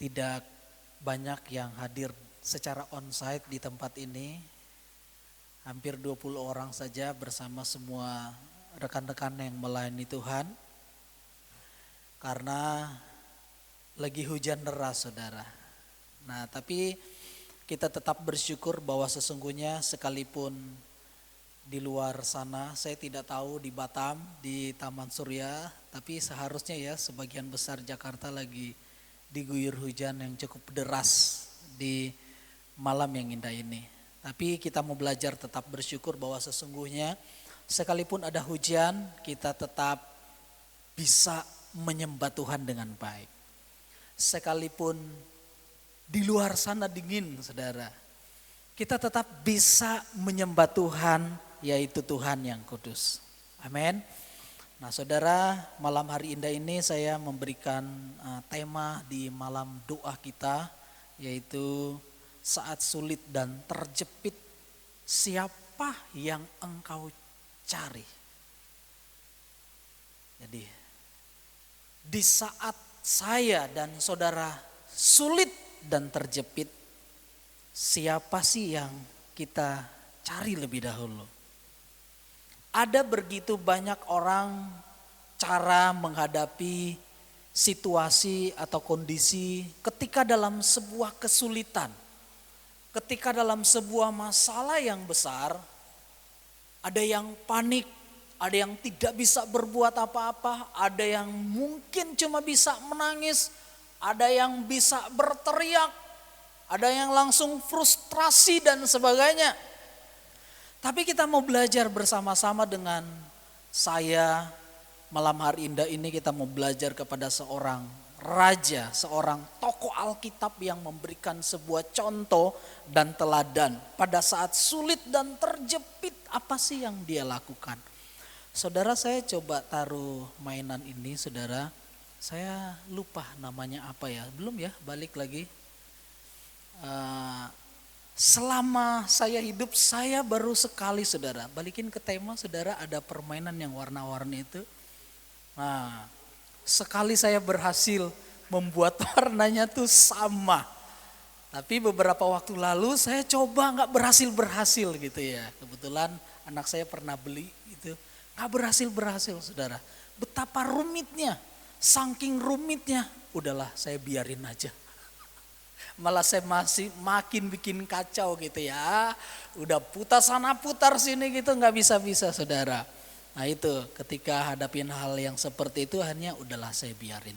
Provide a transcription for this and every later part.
Tidak banyak yang hadir secara onsite di tempat ini. Hampir 20 orang saja bersama semua rekan-rekan yang melayani Tuhan. Karena lagi hujan deras, saudara. Nah, tapi kita tetap bersyukur bahwa sesungguhnya sekalipun di luar sana, saya tidak tahu di Batam, di Taman Surya, tapi seharusnya ya sebagian besar Jakarta lagi diguyur hujan yang cukup deras di malam yang indah ini. Tapi kita mau belajar tetap bersyukur bahwa sesungguhnya sekalipun ada hujan, kita tetap bisa menyembah Tuhan dengan baik. Sekalipun di luar sana dingin, saudara, kita tetap bisa menyembah Tuhan, yaitu Tuhan yang kudus. Amin. Nah, saudara, malam hari indah ini saya memberikan tema di malam doa kita, yaitu saat sulit dan terjepit, siapa yang engkau cari? Jadi, di saat saya dan saudara sulit dan terjepit, siapa sih yang kita cari lebih dahulu? Ada begitu banyak orang cara menghadapi situasi atau kondisi ketika dalam sebuah kesulitan. Ketika dalam sebuah masalah yang besar, ada yang panik, ada yang tidak bisa berbuat apa-apa, ada yang mungkin cuma bisa menangis, ada yang bisa berteriak, ada yang langsung frustrasi dan sebagainya. Tapi kita mau belajar bersama-sama dengan saya malam hari indah ini, kita mau belajar kepada seorang raja, seorang tokoh Alkitab yang memberikan sebuah contoh dan teladan. Pada saat sulit dan terjepit, apa sih yang dia lakukan? Saudara, saya coba taruh mainan ini, saudara. Saya lupa namanya apa ya, belum ya, balik lagi. Selama saya hidup, saya baru sekali, saudara, balikin ke tema, saudara, ada permainan yang warna-warni itu. Nah, sekali saya berhasil membuat warnanya tuh sama. Tapi beberapa waktu lalu saya coba gak berhasil gitu ya. Kebetulan anak saya pernah beli itu, gak berhasil, saudara. Betapa rumitnya, saking rumitnya, udahlah saya biarin aja. Malah saya masih makin bikin kacau gitu ya. Udah putar sana putar sini gitu, gak bisa-bisa, saudara. Nah itu ketika hadapin hal yang seperti itu, hanya udahlah saya biarin.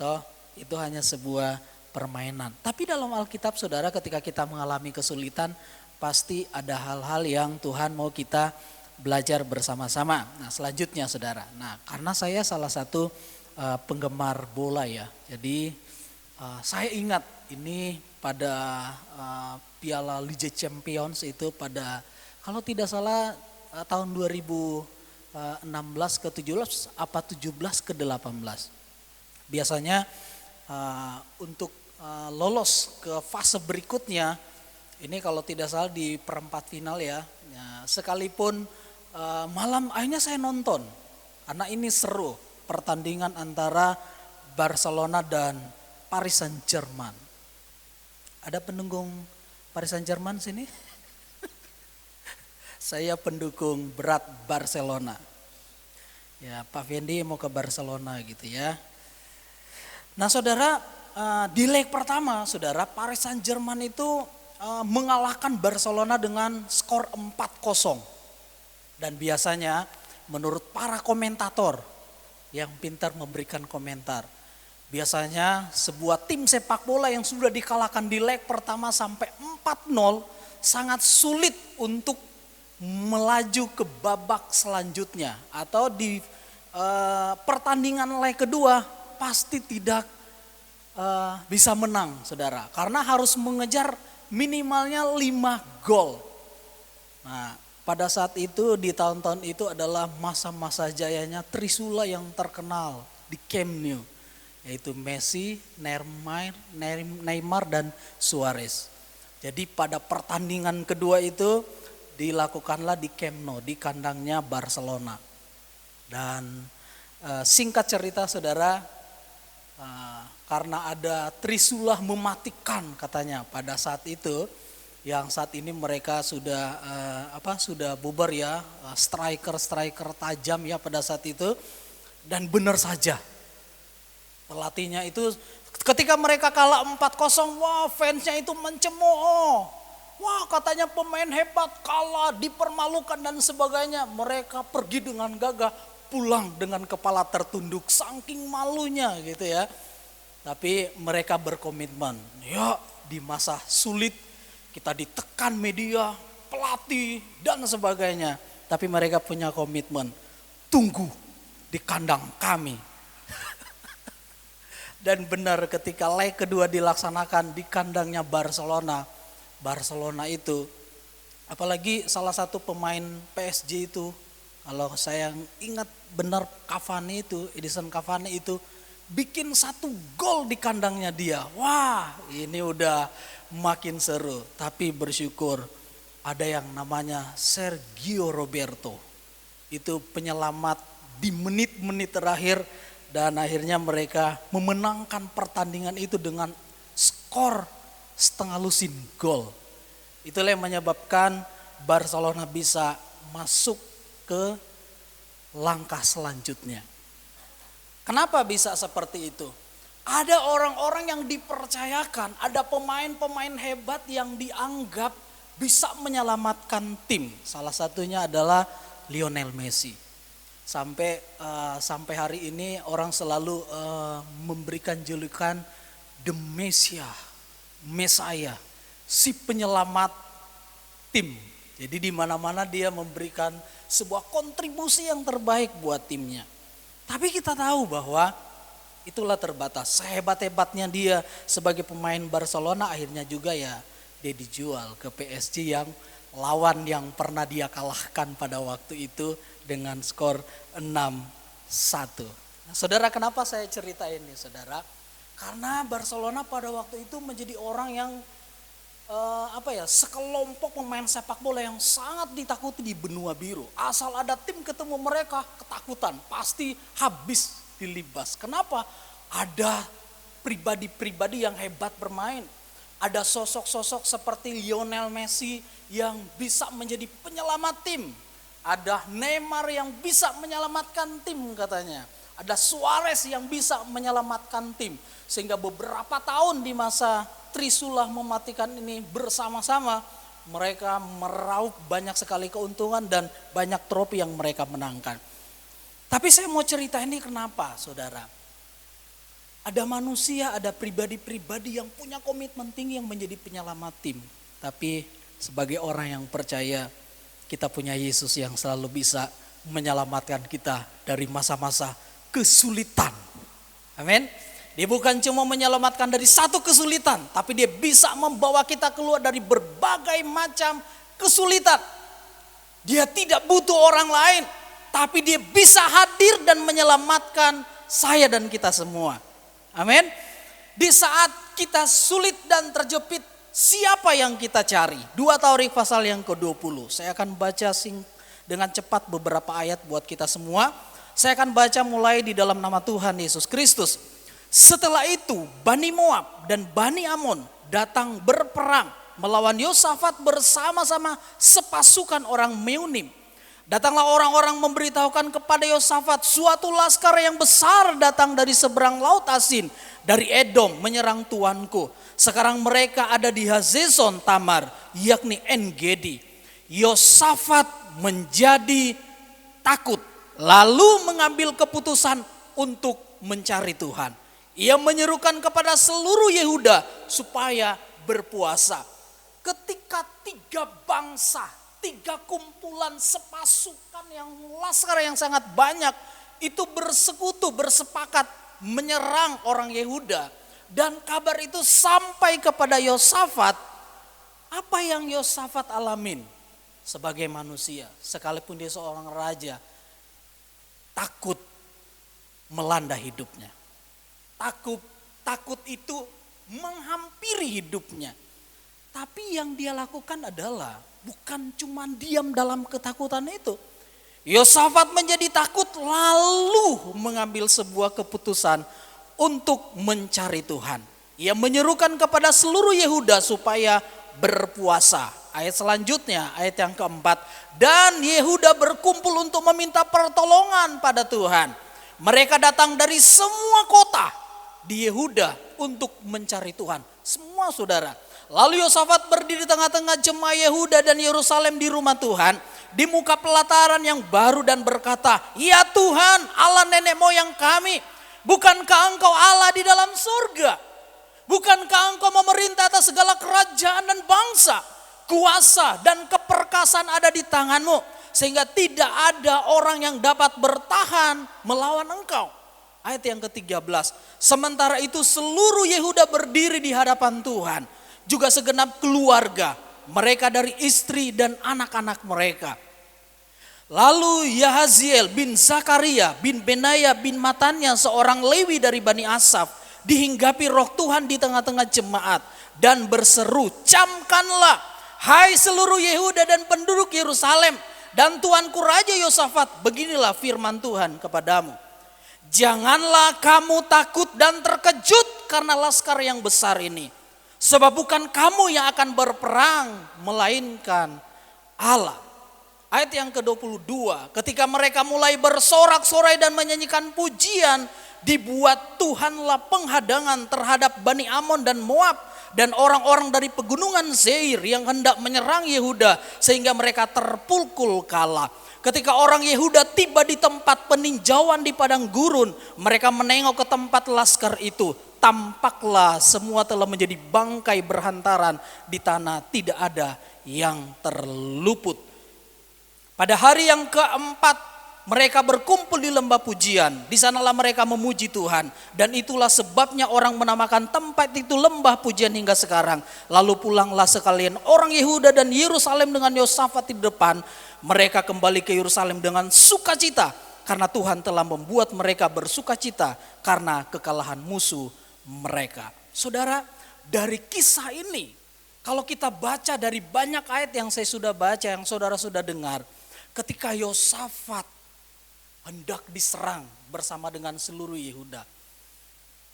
Toh itu hanya sebuah permainan. Tapi dalam Alkitab, saudara, ketika kita mengalami kesulitan, pasti ada hal-hal yang Tuhan mau kita belajar bersama-sama. Nah selanjutnya, saudara. Nah karena saya salah satu penggemar bola ya. Jadi saya ingat ini pada Piala Liga Champions itu pada, kalau tidak salah tahun 2016 ke 17 apa 17 ke 18. Biasanya untuk lolos ke fase berikutnya, ini kalau tidak salah di perempat final ya, sekalipun malam akhirnya saya nonton karena ini seru, pertandingan antara Barcelona dan Paris Saint-Germain. Ada pendukung Paris Saint-Germain sini? Saya pendukung berat Barcelona. Ya, Pak Fendi mau ke Barcelona gitu ya. Nah saudara, di leg pertama, saudara, Paris Saint-Germain itu mengalahkan Barcelona dengan skor 4-0. Dan biasanya menurut para komentator yang pintar memberikan komentar, biasanya sebuah tim sepak bola yang sudah dikalahkan di leg pertama sampai 4-0 sangat sulit untuk melaju ke babak selanjutnya. Atau di pertandingan leg kedua pasti tidak bisa menang, saudara. Karena harus mengejar minimalnya 5 gol. Nah pada saat itu, di tahun-tahun itu adalah masa-masa jayanya Trisula yang terkenal di Camp Nou. Yaitu Messi, Neymar dan Suarez. Jadi pada pertandingan kedua itu dilakukanlah di Camp Nou, di kandangnya Barcelona. Dan singkat cerita, saudara, karena ada Trisulah mematikan katanya pada saat itu, yang saat ini mereka sudah sudah bubar ya, striker tajam ya pada saat itu. Dan benar saja pelatihnya itu ketika mereka kalah 4-0, wah fansnya itu mencemooh. Wah katanya pemain hebat kalah, dipermalukan dan sebagainya. Mereka pergi dengan gagah, pulang dengan kepala tertunduk saking malunya gitu ya. Tapi mereka berkomitmen, ya di masa sulit kita ditekan media, pelatih dan sebagainya. Tapi mereka punya komitmen, tunggu di kandang kami. Dan benar ketika leg kedua dilaksanakan di kandangnya Barcelona. Barcelona itu, apalagi salah satu pemain PSG itu, kalau saya ingat benar Edison Cavani itu bikin 1 gol di kandangnya dia. Wah ini udah makin seru. Tapi bersyukur ada yang namanya Sergio Roberto. Itu penyelamat di menit-menit terakhir. Dan akhirnya mereka memenangkan pertandingan itu dengan skor setengah lusin gol. Itulah yang menyebabkan Barcelona bisa masuk ke langkah selanjutnya. Kenapa bisa seperti itu? Ada orang-orang yang dipercayakan, ada pemain-pemain hebat yang dianggap bisa menyelamatkan tim. Salah satunya adalah Lionel Messi. Sampai hari ini orang selalu memberikan julukan The Messiah, si penyelamat tim. Jadi di mana-mana dia memberikan sebuah kontribusi yang terbaik buat timnya. Tapi kita tahu bahwa itulah terbatas. Sehebat-hebatnya dia sebagai pemain Barcelona, akhirnya juga ya dia dijual ke PSG yang lawan yang pernah dia kalahkan pada waktu itu dengan skor 6-1. Nah, saudara, kenapa saya cerita ini, saudara? Karena Barcelona pada waktu itu menjadi orang yang sekelompok pemain sepak bola yang sangat ditakuti di benua biru. Asal ada tim ketemu mereka, ketakutan, pasti habis dilibas. Kenapa? Ada pribadi-pribadi yang hebat bermain. Ada sosok-sosok seperti Lionel Messi yang bisa menjadi penyelamat tim. Ada Neymar yang bisa menyelamatkan tim katanya. Ada Suarez yang bisa menyelamatkan tim. Sehingga beberapa tahun di masa Trisulah mematikan ini bersama-sama, mereka meraup banyak sekali keuntungan dan banyak trofi yang mereka menangkan. Tapi saya mau cerita ini kenapa, saudara? Ada manusia, ada pribadi-pribadi yang punya komitmen tinggi yang menjadi penyelamat tim. Tapi sebagai orang yang percaya, kita punya Yesus yang selalu bisa menyelamatkan kita dari masa-masa kesulitan. Amin. Dia bukan cuma menyelamatkan dari satu kesulitan, tapi dia bisa membawa kita keluar dari berbagai macam kesulitan. Dia tidak butuh orang lain, tapi dia bisa hadir dan menyelamatkan saya dan kita semua. Amin. Di saat kita sulit dan terjepit, siapa yang kita cari? 2 Tawarik pasal yang ke-20. Saya akan baca dengan cepat beberapa ayat buat kita semua. Saya akan baca mulai di dalam nama Tuhan Yesus Kristus. Setelah itu Bani Moab dan Bani Amon datang berperang melawan Yosafat bersama-sama sepasukan orang Meunim. Datanglah orang-orang memberitahukan kepada Yosafat, suatu laskar yang besar datang dari seberang laut Asin, dari Edom menyerang tuanku. Sekarang mereka ada di Hazezon Tamar, yakni En-Gedi. Yosafat menjadi takut, lalu mengambil keputusan untuk mencari Tuhan. Ia menyerukan kepada seluruh Yehuda supaya berpuasa. Ketika 3 bangsa, 3 kumpulan sepasukan yang laskar yang sangat banyak itu bersekutu, bersepakat menyerang orang Yehuda. Dan kabar itu sampai kepada Yosafat. Apa yang Yosafat alamin sebagai manusia, sekalipun dia seorang raja, takut melanda hidupnya. Takut itu menghampiri hidupnya. Tapi yang dia lakukan adalah bukan cuma diam dalam ketakutan itu. Yosafat menjadi takut lalu mengambil sebuah keputusan untuk mencari Tuhan. Ia menyerukan kepada seluruh Yehuda supaya berpuasa. Ayat selanjutnya, ayat yang keempat. Dan Yehuda berkumpul untuk meminta pertolongan pada Tuhan. Mereka datang dari semua kota di Yehuda untuk mencari Tuhan. Semua saudara. Lalu Yosafat berdiri di tengah-tengah jemaah Yehuda dan Yerusalem di rumah Tuhan, di muka pelataran yang baru dan berkata, "Ya Tuhan, Allah nenek moyang kami, bukankah Engkau Allah di dalam surga? Bukankah Engkau memerintah atas segala kerajaan dan bangsa? Kuasa dan keperkasaan ada di tangan-Mu, sehingga tidak ada orang yang dapat bertahan melawan Engkau." Ayat yang ke-13. Sementara itu seluruh Yehuda berdiri di hadapan Tuhan, juga segenap keluarga, mereka dari istri dan anak-anak mereka. Lalu Yahaziel bin Zakaria bin Benaya bin Matanya, seorang Lewi dari Bani Asaf, dihinggapi roh Tuhan di tengah-tengah jemaat dan berseru, "Camkanlah, hai seluruh Yehuda dan penduduk Yerusalem, dan tuanku Raja Yosafat, beginilah firman Tuhan kepadamu. Janganlah kamu takut dan terkejut karena laskar yang besar ini. Sebab bukan kamu yang akan berperang, melainkan Allah." Ayat yang ke-22, ketika mereka mulai bersorak-sorai dan menyanyikan pujian, dibuat Tuhanlah penghadangan terhadap Bani Amon dan Moab dan orang-orang dari pegunungan Seir yang hendak menyerang Yehuda, sehingga mereka terpukul kalah. Ketika orang Yehuda tiba di tempat peninjauan di padang gurun, mereka menengok ke tempat laskar itu. Tampaklah semua telah menjadi bangkai berhantaran di tanah, tidak ada yang terluput. Pada hari yang keempat mereka berkumpul di lembah pujian. Di sanalah mereka memuji Tuhan, dan itulah sebabnya orang menamakan tempat itu lembah pujian hingga sekarang. Lalu pulanglah sekalian orang Yehuda dan Yerusalem dengan Yosafat di depan. Mereka kembali ke Yerusalem dengan sukacita, karena Tuhan telah membuat mereka bersukacita karena kekalahan musuh mereka. Saudara, dari kisah ini, kalau kita baca dari banyak ayat yang saya sudah baca, yang saudara sudah dengar, ketika Yosafat hendak diserang bersama dengan seluruh Yehuda,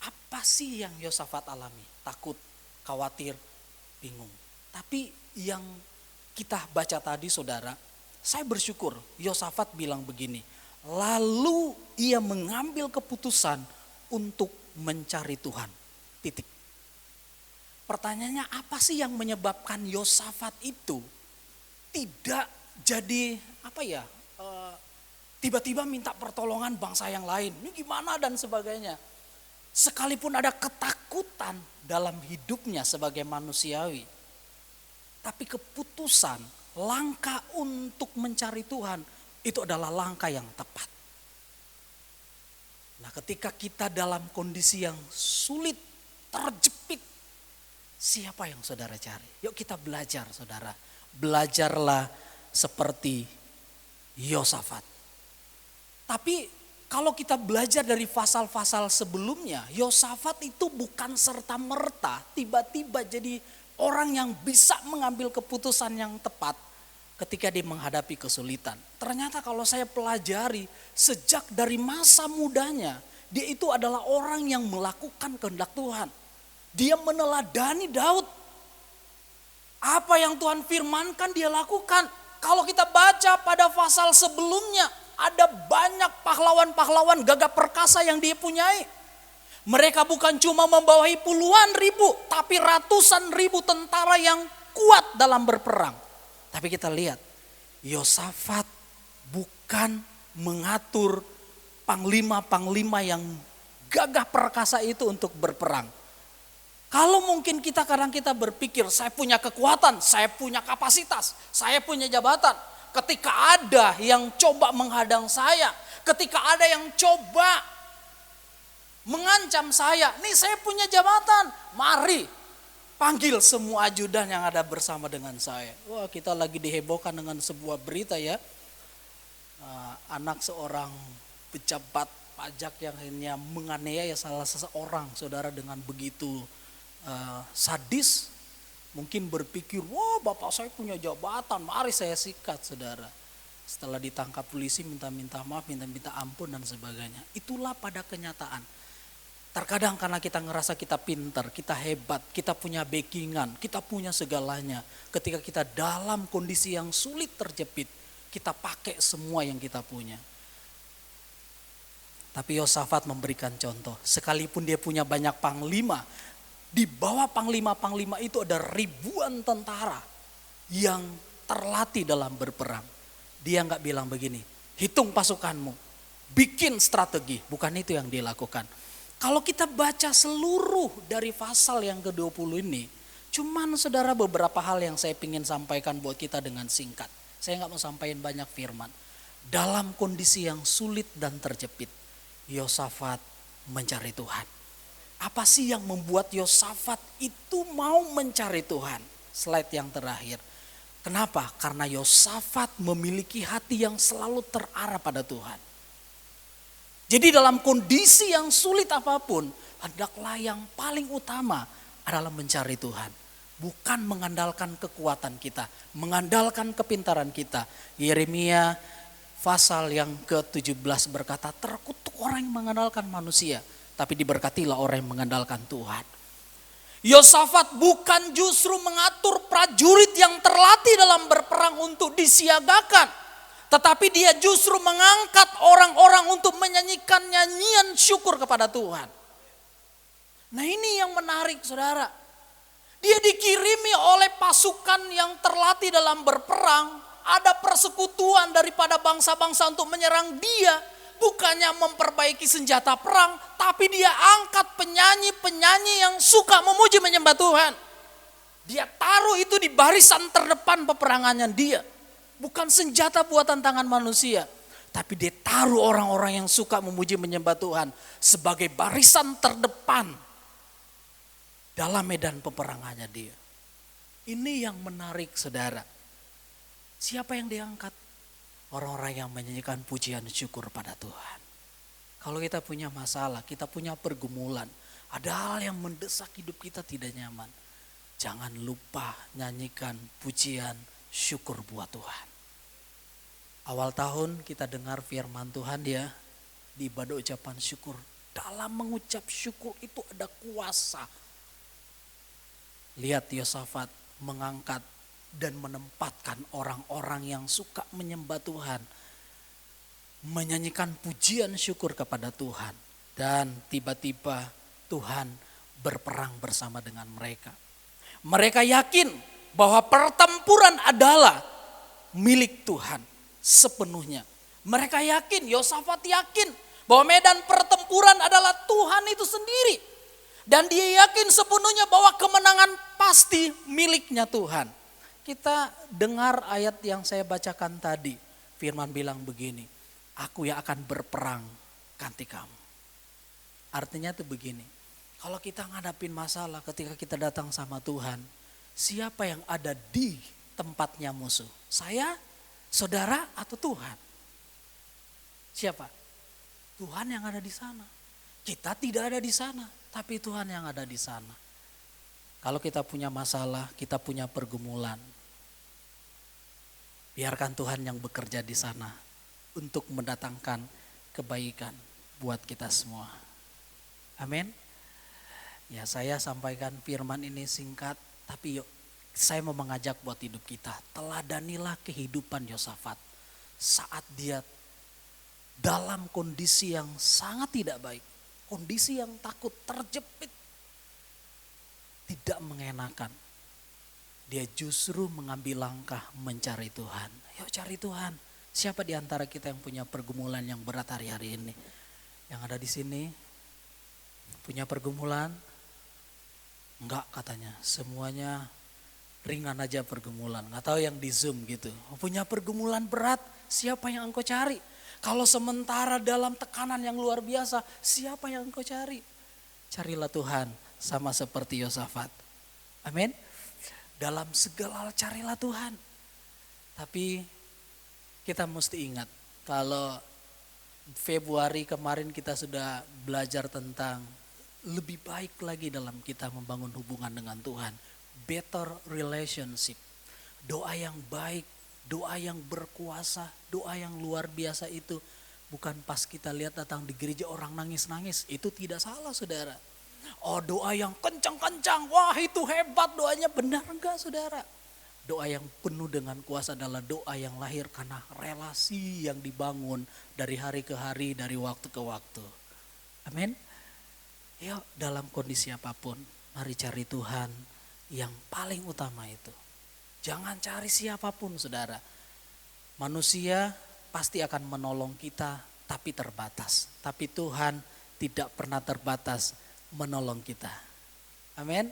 apa sih yang Yosafat alami? Takut, khawatir, bingung. Tapi yang kita baca tadi saudara, saya bersyukur Yosafat bilang begini, lalu ia mengambil keputusan untuk mencari Tuhan. Titik. Pertanyaannya, apa sih yang menyebabkan Yosafat itu tidak jadi tiba-tiba minta pertolongan bangsa yang lain, ini gimana dan sebagainya. Sekalipun ada ketakutan dalam hidupnya sebagai manusiawi, tapi keputusan, langkah untuk mencari Tuhan itu adalah langkah yang tepat. Nah, ketika kita dalam kondisi yang sulit, terjepit, siapa yang saudara cari? Yuk kita belajar saudara, belajarlah seperti Yosafat. Tapi kalau kita belajar dari pasal-pasal sebelumnya, Yosafat itu bukan serta-merta tiba-tiba jadi orang yang bisa mengambil keputusan yang tepat ketika dia menghadapi kesulitan. Ternyata kalau saya pelajari sejak dari masa mudanya, dia itu adalah orang yang melakukan kehendak Tuhan. Dia meneladani Daud. Apa yang Tuhan firmankan dia lakukan. Kalau kita baca pada pasal sebelumnya, ada banyak pahlawan-pahlawan gagah perkasa yang dia punyai. Mereka bukan cuma membawahi puluhan ribu, tapi ratusan ribu tentara yang kuat dalam berperang. Tapi kita lihat, Yosafat bukan mengatur panglima-panglima yang gagah perkasa itu untuk berperang. Kalau mungkin kadang kita berpikir, saya punya kekuatan, saya punya kapasitas, saya punya jabatan. Ketika ada yang coba menghadang saya, ketika ada yang coba mengancam saya, nih saya punya jabatan, mari panggil semua ajudan yang ada bersama dengan saya. Wah, kita lagi dihebohkan dengan sebuah berita ya, anak seorang pejabat pajak yang akhirnya menganiaya salah seseorang, saudara, dengan begitu sadis. Mungkin berpikir, wah bapak saya punya jabatan, mari saya sikat, saudara. Setelah ditangkap polisi minta-minta maaf, minta-minta ampun dan sebagainya. Itulah pada kenyataan. Terkadang karena kita ngerasa kita pintar, kita hebat, kita punya backingan, kita punya segalanya. Ketika kita dalam kondisi yang sulit terjepit, kita pakai semua yang kita punya. Tapi Yosafat memberikan contoh, sekalipun dia punya banyak panglima, di bawah panglima-panglima itu ada ribuan tentara yang terlatih dalam berperang. Dia nggak bilang begini, hitung pasukanmu, bikin strategi, bukan itu yang dia lakukan. Kalau kita baca seluruh dari pasal yang ke-20 ini, cuman saudara beberapa hal yang saya ingin sampaikan buat kita dengan singkat. Saya nggak mau sampaikan banyak firman. Dalam kondisi yang sulit dan terjepit, Yosafat mencari Tuhan. Apa sih yang membuat Yosafat itu mau mencari Tuhan? Slide yang terakhir. Kenapa? Karena Yosafat memiliki hati yang selalu terarah pada Tuhan. Jadi dalam kondisi yang sulit apapun, hendaklah yang paling utama adalah mencari Tuhan. Bukan mengandalkan kekuatan kita, mengandalkan kepintaran kita. Yeremia pasal yang ke-17 berkata, terkutuk orang yang mengandalkan manusia, tapi diberkatilah orang yang mengandalkan Tuhan. Yosafat bukan justru mengatur prajurit yang terlatih dalam berperang untuk disiagakan. Tetapi dia justru mengangkat orang-orang untuk menyanyikan nyanyian syukur kepada Tuhan. Nah ini yang menarik saudara. Dia dikirimi oleh pasukan yang terlatih dalam berperang. Ada persekutuan daripada bangsa-bangsa untuk menyerang dia. Bukannya memperbaiki senjata perang. Tapi dia angkat penyanyi-penyanyi yang suka memuji menyembah Tuhan. Dia taruh itu di barisan terdepan peperangannya dia. Bukan senjata buatan tangan manusia. Tapi dia taruh orang-orang yang suka memuji menyembah Tuhan sebagai barisan terdepan dalam medan peperangannya dia. Ini yang menarik saudara. Siapa yang diangkat? Orang-orang yang menyanyikan pujian syukur pada Tuhan. Kalau kita punya masalah, kita punya pergumulan, ada hal yang mendesak hidup kita tidak nyaman. Jangan lupa nyanyikan pujian syukur buat Tuhan. Awal tahun kita dengar firman Tuhan ya, di ibadah ucapan syukur. Dalam mengucap syukur itu ada kuasa. Lihat Yosafat mengangkat dan menempatkan orang-orang yang suka menyembah Tuhan. Menyanyikan pujian syukur kepada Tuhan. Dan tiba-tiba Tuhan berperang bersama dengan mereka. Mereka yakin bahwa pertempuran adalah milik Tuhan sepenuhnya. Mereka yakin, Yosafat yakin bahwa medan pertempuran adalah Tuhan itu sendiri. Dan dia yakin sepenuhnya bahwa kemenangan pasti miliknya Tuhan. Kita dengar ayat yang saya bacakan tadi. Firman bilang begini, aku yang akan berperang ganti kamu. Artinya itu begini, kalau kita ngadapin masalah ketika kita datang sama Tuhan, siapa yang ada di tempatnya musuh? Saya, saudara atau Tuhan? Siapa? Tuhan yang ada di sana. Kita tidak ada di sana, tapi Tuhan yang ada di sana. Kalau kita punya masalah, kita punya pergumulan, biarkan Tuhan yang bekerja di sana untuk mendatangkan kebaikan buat kita semua. Amin. Ya, saya sampaikan firman ini singkat, tapi yuk saya mau mengajak buat hidup kita. Teladanilah kehidupan Yosafat saat dia dalam kondisi yang sangat tidak baik. Kondisi yang takut, terjepit, tidak mengenakan. Dia justru mengambil langkah mencari Tuhan. Yuk cari Tuhan. Siapa di antara kita yang punya pergumulan yang berat hari-hari ini? Yang ada di sini punya pergumulan? Enggak katanya, semuanya ringan aja pergumulan. Gak tahu yang di Zoom gitu. Punya pergumulan berat, siapa yang engkau cari? Kalau sementara dalam tekanan yang luar biasa, siapa yang engkau cari? Carilah Tuhan sama seperti Yosafat. Amin. Dalam segala hal carilah Tuhan. Tapi kita mesti ingat, kalau Februari kemarin kita sudah belajar tentang lebih baik lagi dalam kita membangun hubungan dengan Tuhan. Better relationship. Doa yang baik, doa yang berkuasa, doa yang luar biasa itu Bukan pas kita lihat datang di gereja orang nangis-nangis, itu tidak salah saudara. Oh doa yang kencang-kencang, wah itu hebat doanya, benar enggak saudara? Doa yang penuh dengan kuasa adalah doa yang lahir karena relasi yang dibangun dari hari ke hari, dari waktu ke waktu. Amin. Yuk dalam kondisi apapun, mari cari Tuhan yang paling utama itu. Jangan cari siapapun saudara. Manusia pasti akan menolong kita tapi terbatas. Tapi Tuhan tidak pernah terbatas menolong kita. Amin.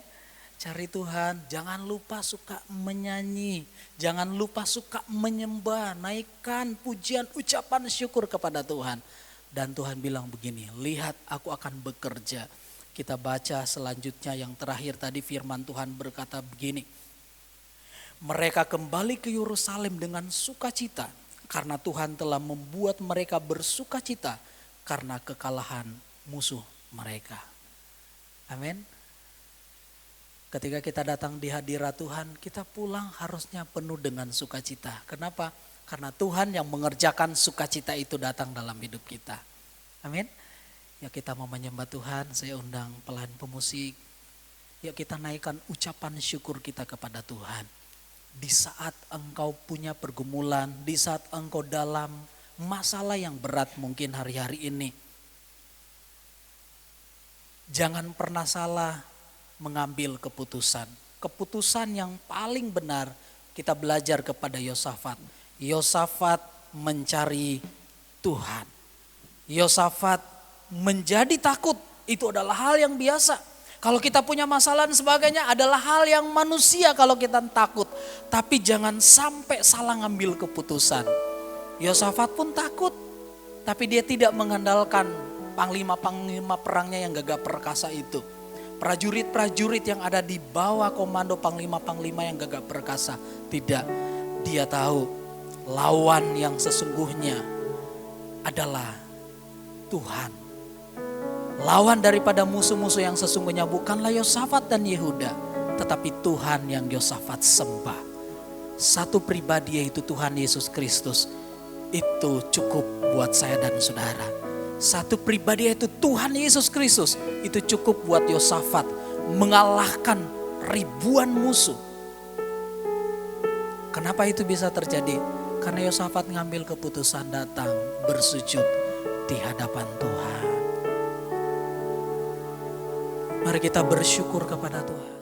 Cari Tuhan, jangan lupa suka menyanyi. Jangan lupa suka menyembah, naikkan pujian, ucapan syukur kepada Tuhan. Dan Tuhan bilang begini, lihat aku akan bekerja. Kita baca selanjutnya yang terakhir tadi firman Tuhan berkata begini. Mereka kembali ke Yerusalem dengan sukacita karena Tuhan telah membuat mereka bersukacita karena kekalahan musuh mereka. Amin. Ketika kita datang di hadirat Tuhan, kita pulang harusnya penuh dengan sukacita. Kenapa? Karena Tuhan yang mengerjakan sukacita itu datang dalam hidup kita. Amin. Ya kita mau menyembah Tuhan, saya undang pelayan pemusik. Ya kita naikkan ucapan syukur kita kepada Tuhan. Di saat engkau punya pergumulan, di saat engkau dalam masalah yang berat mungkin hari-hari ini. Jangan pernah salah mengambil keputusan. Keputusan yang paling benar kita belajar kepada Yosafat. Yosafat mencari Tuhan. Yosafat menjadi takut, itu adalah hal yang biasa. Kalau kita punya masalah dan sebagainya adalah hal yang manusia kalau kita takut. Tapi jangan sampai salah ngambil keputusan. Yosafat pun takut. Tapi dia tidak mengandalkan panglima-panglima perangnya yang gagah perkasa itu. Prajurit-prajurit yang ada di bawah komando panglima-panglima yang gagah perkasa. Tidak, dia tahu lawan yang sesungguhnya adalah Tuhan. Lawan daripada musuh-musuh yang sesungguhnya bukanlah Yosafat dan Yehuda, tetapi Tuhan yang Yosafat sembah. Satu pribadi yaitu Tuhan Yesus Kristus, itu cukup buat saya dan saudara. Satu pribadi yaitu Tuhan Yesus Kristus, itu cukup buat Yosafat mengalahkan ribuan musuh. Kenapa itu bisa terjadi? Karena Yosafat ngambil keputusan datang bersujud di hadapan Tuhan. Mari kita bersyukur kepada Tuhan.